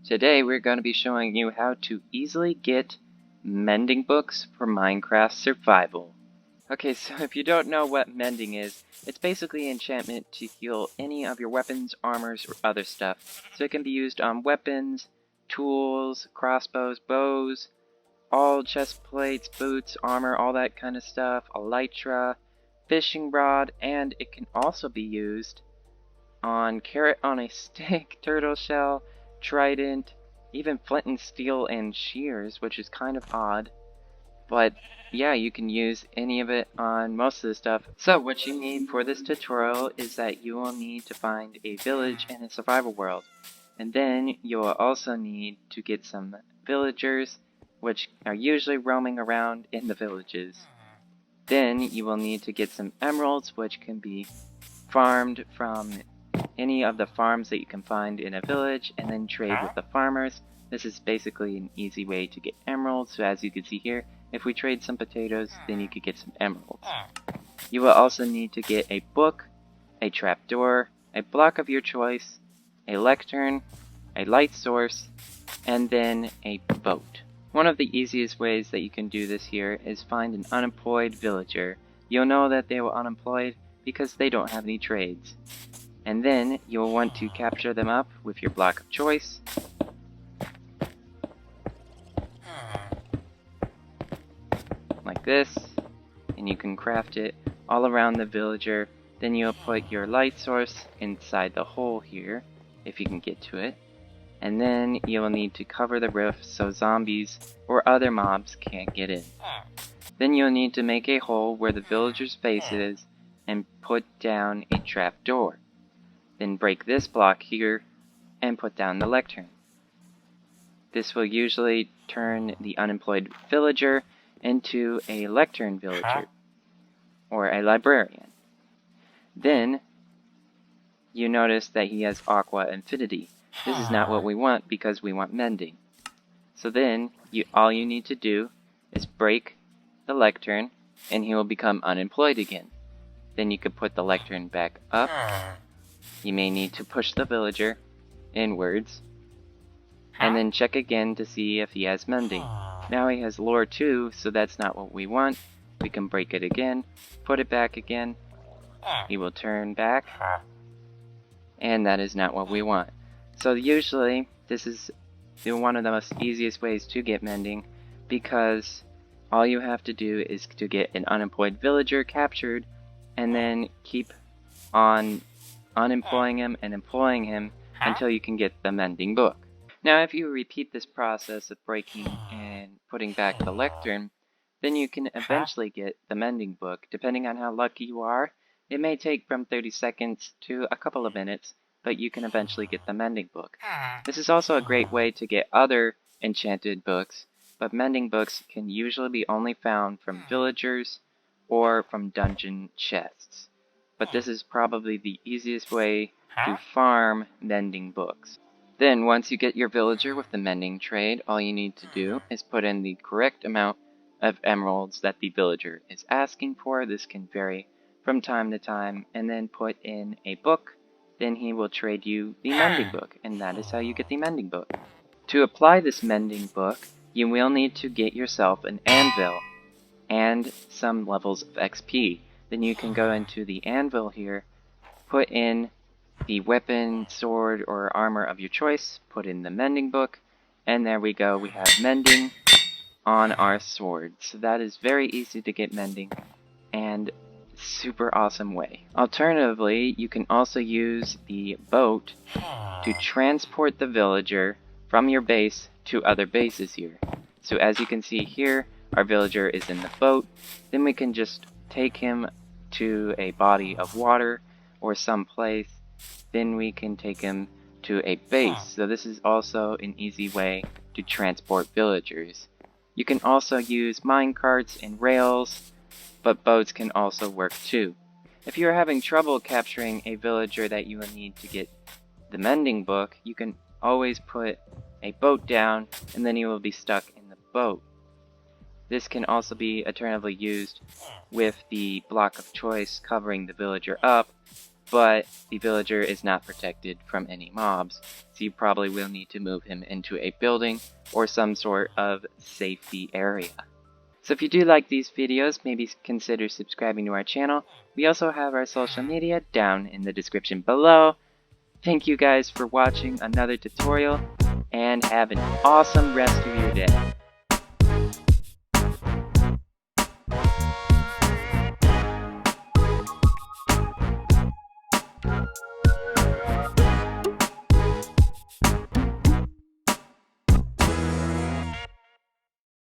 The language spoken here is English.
Today we're going to be showing you how to easily get mending books for Minecraft Survival. Okay, so if you don't know what mending is, it's basically enchantment to heal any of your weapons, armors, or other stuff. So it can be used on weapons, tools, crossbows, bows, all chest plates, boots, armor, all that kind of stuff, elytra, fishing rod, and it can also be used on carrot on a stick, turtle shell, trident, even flint and steel and shears, which is kind of odd. But yeah, you can use any of it on most of the stuff. So what you need for this tutorial is that you will need to find a village in a survival world. And then you will also need to get some villagers, which are usually roaming around in the villages. Then you will need to get some emeralds, which can be farmed from any of the farms that you can find in a village, and then trade with the farmers. This is basically an easy way to get emeralds, so as you can see here, if we trade some potatoes, then you could get some emeralds. You will also need to get a book, a trapdoor, a block of your choice, a lectern, a light source, and then a boat. One of the easiest ways that you can do this here is find an unemployed villager. You'll know that they were unemployed because they don't have any trades. And then you'll want to capture them up with your block of choice. Like this. And you can craft it all around the villager. Then you'll put your light source inside the hole here, if you can get to it. And then you'll need to cover the roof so zombies or other mobs can't get in. Then you'll need to make a hole where the villager's face is and put down a trapdoor. Then break this block here and put down the lectern. This will usually turn the unemployed villager into a lectern villager or a librarian. Then you notice that he has aqua infinity. This is not what we want because we want mending. So then all you need to do is break the lectern and he will become unemployed again. Then you could put the lectern back up. You may need to push the villager inwards, and then check again to see if he has mending. Now he has lore 2, so that's not what we want. We can break it again, put it back again, he will turn back, and that is not what we want. So usually, this is one of the most easiest ways to get mending, because all you have to do is to get an unemployed villager captured, and then keep on unemploying him and employing him until you can get the mending book. Now if you repeat this process of breaking and putting back the lectern, then you can eventually get the mending book. Depending on how lucky you are, it may take from 30 seconds to a couple of minutes, but you can eventually get the mending book. This is also a great way to get other enchanted books, but mending books can usually be only found from villagers or from dungeon chests. But this is probably the easiest way to farm mending books. Then once you get your villager with the mending trade, all you need to do is put in the correct amount of emeralds that the villager is asking for. This can vary from time to time, and then put in a book. Then he will trade you the mending book, and that is how you get the mending book. To apply this mending book, you will need to get yourself an anvil and some levels of XP. Then you can go into the anvil here, put in the weapon, sword, or armor of your choice, put in the mending book, and there we go, we have mending on our sword. So that is very easy to get mending, and super awesome way. Alternatively, you can also use the boat to transport the villager from your base to other bases here. So as you can see here, our villager is in the boat. Then we can just take him to a body of water or someplace. Then we can take him to a base. So this is also an easy way to transport villagers. You can also use minecarts and rails, but boats can also work too. If you're having trouble capturing a villager that you will need to get the mending book, you can always put a boat down and then you will be stuck in the boat. This can also be alternatively used with the block of choice covering the villager up, but the villager is not protected from any mobs, so you probably will need to move him into a building or some sort of safety area. So if you do like these videos, maybe consider subscribing to our channel. We also have our social media down in the description below. Thank you guys for watching another tutorial, and have an awesome rest of your day.